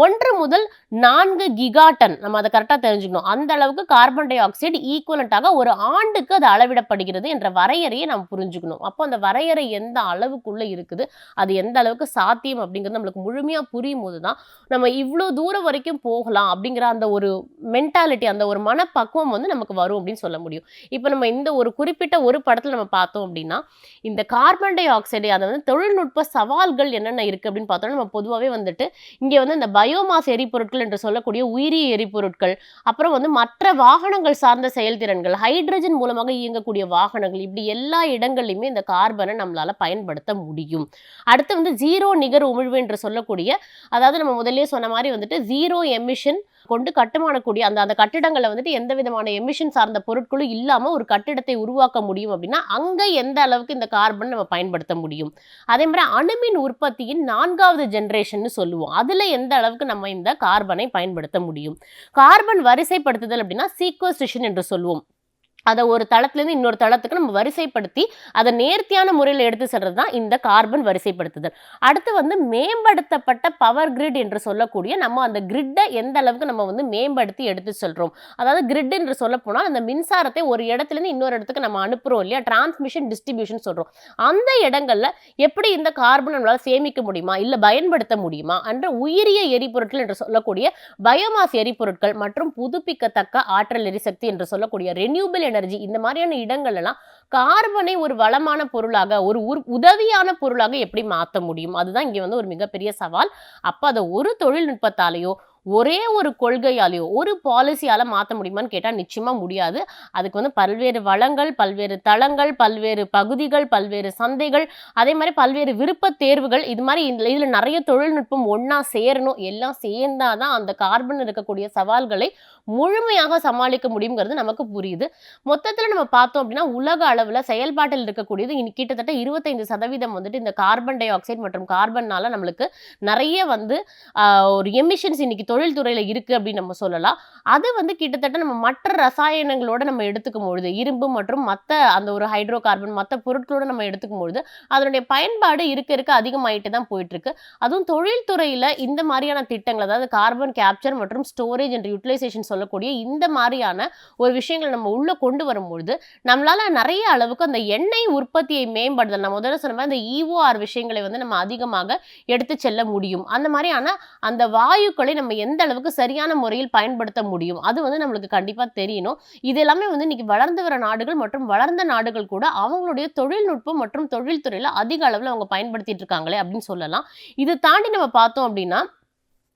1 முதல் 4 கிகாடன், நம்ம அதை கரெக்டாக தெரிஞ்சுக்கணும். அந்த அளவுக்கு கார்பன் டை ஆக்சைடு ஈக்குவலண்டாக ஒரு ஆண்டுக்கு அது அளவிடப்படுகிறது என்ற வரையறையை நம்ம புரிஞ்சுக்கணும். அப்போ அந்த வரையறை எந்த அளவுக்குள்ள இருக்குது, அது எந்த அளவுக்கு சாத்தியம் அப்படிங்கிறது நம்மளுக்கு முழுமையா புரியும் போதுதான் நம்ம இவ்வளோ தூரம் வரைக்கும் போகலாம் அப்படிங்கிற அந்த ஒரு மென்டாலிட்டி, அந்த ஒரு மனப்பக்குவம் வந்து நமக்கு வரும் அப்படின்னு சொல்ல முடியும். இப்போ நம்ம இந்த ஒரு குறிப்பிட்ட ஒரு படத்துல நம்ம பார்த்தோம் அப்படின்னா இந்த கார்பன் டை ஆக்சைடு அதை வந்து தொழில்நுட்ப சவால்கள் என்னென்ன இருக்கு அப்படின்னு பார்த்தோம்னா நம்ம பொதுவாகவே வந்துட்டு இங்கே வந்து இந்த பயோமாஸ் எரிபொருட்கள் என்று சொல்லக்கூடிய உயிரி எரிபொருட்கள், அப்புறம் வந்து மற்ற வாகனங்கள் சார்ந்த செயல்திறன்கள், ஹைட்ரஜன் மூலமாக இயங்கக்கூடிய வாகனங்கள், இப்படி எல்லா இடங்கள்லையுமே இந்த கார்பனை நம்மளால பயன்படுத்த முடியும். அடுத்து வந்து ஜீரோ நிகர் உமிழ்வு என்று சொல்லக்கூடிய, அதாவது நம்ம முதல்லயே சொன்ன மாதிரி வந்துட்டு ஜீரோ எமிஷன் கொண்டு கட்டுமானக்கூடிய அந்த கட்டிடங்களை வந்துட்டு எந்த விதமான எமிஷன் சார்ந்த பொருட்களும் இல்லாம ஒரு கட்டிடத்தை உருவாக்க முடியும் அப்படின்னா அங்க எந்த அளவுக்கு இந்த கார்பன் நம்ம பயன்படுத்த முடியும். அதே மாதிரி அணுமின் உற்பத்தியின் 4வது ஜெனரேஷன் சொல்லுவோம், அதுல எந்த அளவுக்கு நம்ம இந்த கார்பனை பயன்படுத்த முடியும். கார்பன் வரிசைப்படுத்துதல் அப்படின்னா சீக்வஸ்ட்ரேஷன் என்று சொல்லுவோம். அதை ஒரு தளத்திலேருந்து இன்னொரு தளத்துக்கு நம்ம வரிசைப்படுத்தி அதை நேர்த்தியான முறையில் எடுத்து செல்றது தான் இந்த கார்பன் வரிசைப்படுத்துதல். அடுத்து வந்து மேம்படுத்தப்பட்ட பவர் கிரிட் என்று சொல்லக்கூடிய நம்ம அந்த கிரிட்டை எந்த அளவுக்கு நம்ம வந்து மேம்படுத்தி எடுத்து செல்றோம். அதாவது கிரிட் என்று சொல்ல போனால் அந்த மின்சாரத்தை ஒரு இடத்துலேருந்து இன்னொரு இடத்துக்கு நம்ம அனுப்புறோம் இல்லையா, டிரான்ஸ்மிஷன் டிஸ்ட்ரிபியூஷன் சொல்றோம். அந்த இடங்கள்ல எப்படி இந்த கார்பன் நம்மளால சேமிக்க முடியுமா இல்லை பயன்படுத்த முடியுமா என்ற உயிரிய எரிபொருட்கள் என்று சொல்லக்கூடிய பயோமாஸ் எரிபொருட்கள் மற்றும் புதுப்பிக்கத்தக்க ஆற்றல் எரிசக்தி என்று சொல்லக்கூடிய ரெனியூபிள் எனர்ஜி, இந்த மாதிரியான இடங்கள் எல்லாம் கார்பனை ஒரு வளமான பொருளாக ஒரு உதவியான பொருளாக எப்படி மாற்ற முடியும், அதுதான் இங்க வந்து ஒரு மிகப்பெரிய சவால். அப்ப அதை ஒரு தொழில்நுட்பத்தாலேயோ ஒரே ஒரு கொள்கையாலேயோ ஒரு பாலிசியால மாற்ற முடியுமான்னு கேட்டால் நிச்சயமா முடியாது. அதுக்கு வந்து பல்வேறு வளங்கள், பல்வேறு தளங்கள், பல்வேறு பகுதிகள், பல்வேறு சந்தைகள், அதே மாதிரி பல்வேறு விருப்ப தேர்வுகள், இது மாதிரி இதுல நிறைய தொழில்நுட்பம் ஒன்னா சேரணும். எல்லாம் சேர்ந்தாதான் அந்த கார்பன் இருக்கக்கூடிய சவால்களை முழுமையாக சமாளிக்க முடியுங்கிறது நமக்கு புரியுது. மொத்தத்தில் நம்ம பார்த்தோம் அப்படின்னா உலக அளவில் செயல்பாட்டில் இருக்கக்கூடியது கிட்டத்தட்ட 25% வந்துட்டு இந்த கார்பன் டை ஆக்சைடு மற்றும் கார்பன்னால நம்மளுக்கு நிறைய வந்து ஒரு எமிஷன்ஸ் இன்னைக்கு தொழில்துறையில இருக்கு அப்படின்னு நம்ம சொல்லலாம். அது வந்து கிட்டத்தட்ட நம்ம மற்ற ரசாயனங்களோட நம்ம எடுத்துக்கும் பொழுது இரும்பு மற்றும் மற்ற அந்த ஒரு ஹைட்ரோ கார்பன் மற்ற பொருட்களோட நம்ம எடுத்துக்கும் பொழுது அதனுடைய பயன்பாடு இருக்க அதிகமாயிட்டு தான் போயிட்டு இருக்கு. அதுவும் தொழில்துறையில இந்த மாதிரியான திட்டங்கள், அதாவது கார்பன் கேப்சர் மற்றும் ஸ்டோரேஜ் அண்ட் யூட்டிலைசேஷன் சொல்லக்கூடிய இந்த மாதிரியான ஒரு விஷயங்களை நம்ம உள்ள கொண்டு வரும்பொழுது நம்மளால நிறைய அளவுக்கு அந்த எண்ணெய் உற்பத்தியை மேம்படுத்தல், நான் முதல்ல சொன்ன மாதிரி அந்த EOR விஷயங்களை வந்து நம்ம அதிகமாக எடுத்து செல்ல முடியும். அந்த மாதிரியான அந்த வாயுக்களை நம்ம எந்த அளவுக்கு சரியான முறையில் பயன்படுத்த முடியும் அது வந்து நம்மளுக்கு கண்டிப்பா தெரியணும். இது எல்லாமே வந்து இன்னைக்கு வளர்ந்து வர நாடுகள் மற்றும் வளர்ந்த நாடுகள் கூட அவங்களுடைய தொழில்நுட்பம் மற்றும் தொழில்துறையில அதிக அளவில் அவங்க பயன்படுத்திட்டு இருக்காங்களே அப்படின்னு சொல்லலாம். இது தாண்டி நம்ம பார்த்தோம் அப்படின்னா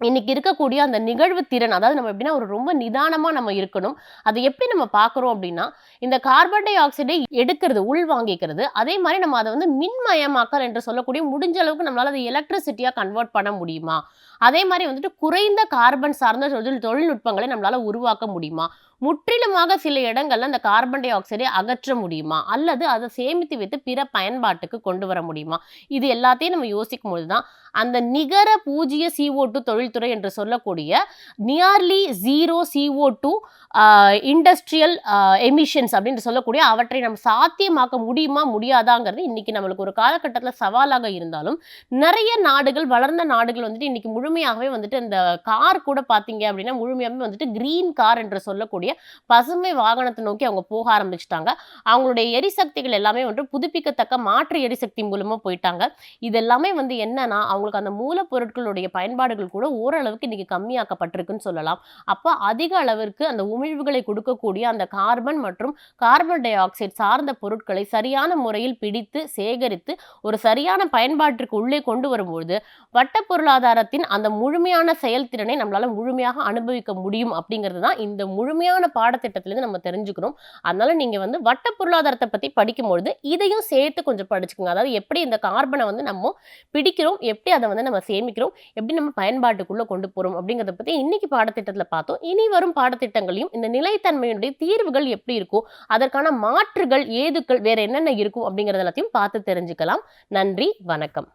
இன்னைக்கு இருக்கக்கூடிய அந்த நிகழ்வு திறன், அதாவது நம்ம எப்படின்னா ஒரு ரொம்ப நிதானமா நம்ம இருக்கணும். அதை எப்படி நம்ம பார்க்குறோம் அப்படின்னா இந்த கார்பன் டை ஆக்சைடை எடுக்கிறது, உள்வாங்கிக்கிறது, அதே மாதிரி நம்ம அதை வந்து மின்மயமாக்கல் என்று சொல்லக்கூடிய முடிஞ்ச அளவுக்கு நம்மளால அதை எலக்ட்ரிசிட்டியா கன்வெர்ட் பண்ண முடியுமா, அதே மாதிரி வந்துட்டு குறைந்த கார்பன் சார்ந்த தொழில்நுட்பங்களை நம்மளால உருவாக்க முடியுமா, முற்றிலுமாக சில இடங்கள்ல அந்த கார்பன் டை ஆக்சைடை அகற்ற முடியுமா, அல்லது அதை சேமித்து வைத்து பிற பயன்பாட்டுக்கு கொண்டு வர முடியுமா, இது எல்லாத்தையும் நம்ம யோசிக்கும் போதுதான் அந்த நிகர பூஜ்ஜிய CO2 தொழில்துறை என்று சொல்லக்கூடிய nearly zero CO2 industrial emissions அப்படின்னு சொல்லக்கூடிய அவற்றை நம்ம சாத்தியமாக்க முடியுமா முடியாதாங்கிறது இன்னைக்கு நம்மளுக்கு ஒரு காலகட்டத்தில் சவாலாக இருந்தாலும் நிறைய நாடுகள், வளர்ந்த நாடுகள் வந்துட்டு இன்னைக்கு முழுமையாகவே வந்துட்டு இந்த கார் கூட பார்த்தீங்க அப்படின்னா முழுமையாகவே வந்துட்டு கிரீன் கார் என்று சொல்லக்கூடிய இருக்கக்கூடிய பசுமை வாகனத்தை நோக்கி அவங்க போக ஆரம்பிச்சுட்டாங்க. அவங்களுடைய எரிசக்திகள் எல்லாமே வந்து புதுப்பிக்கத்தக்க மாற்று எரிசக்தி மூலமா போயிட்டாங்க. இது எல்லாமே வந்து என்னன்னா, அவங்களுக்கு அந்த மூலப்பொருட்களுடைய பயன்பாடுகள் கூட ஓரளவுக்கு இன்னைக்கு கம்மியாக்கப்பட்டிருக்குன்னு சொல்லலாம். அப்ப அதிக அளவிற்கு அந்த உமிழ்வுகளை கொடுக்கக்கூடிய அந்த கார்பன் மற்றும் கார்பன் டை ஆக்சைடு சார்ந்த பொருட்களை சரியான முறையில் பிடித்து, சேகரித்து ஒரு சரியான பயன்பாட்டிற்கு உள்ளே கொண்டு வரும்பொழுது, வட்ட பொருளாதாரத்தின் அந்த முழுமையான செயல்திறனை நம்மளால முழுமையாக அனுபவிக்க முடியும் அப்படிங்கிறது தான் இந்த முழுமையான பாடத்திட்டத்திலிருந்து நம்ம தெரிஞ்சுக்கிறோம். அதனால நீங்க வந்து வட்ட பொருளாதாரத்தை பத்தி படிக்கும்பொழுது இதையும் சேர்த்து கொஞ்சம் படிச்சுக்கோங்க. அதாவது எப்படி இந்த கார்பனை வந்து நம்ம பிடிக்கிறோம், எப்படி அதை வந்து நம்ம சேமிக்கிறோம், எப்படி நம்ம பயன்பாட்டுக்குள்ள கொண்டு போறோம் அப்படிங்கிறத பத்தி இன்னைக்கு பாடத்திட்டத்துல பார்த்தோம். இனி வரும் பாடத்திட்டங்களையும் இந்த நிலைத்தன்மையினுடைய தீர்வுகள் எப்படி இருக்கும், அதற்கான மாற்றுகள், ஏதுக்கள் வேற என்னென்ன இருக்கும் அப்படிங்கறது எல்லாத்தையும் பார்த்து தெரிஞ்சுக்கலாம். நன்றி, வணக்கம்.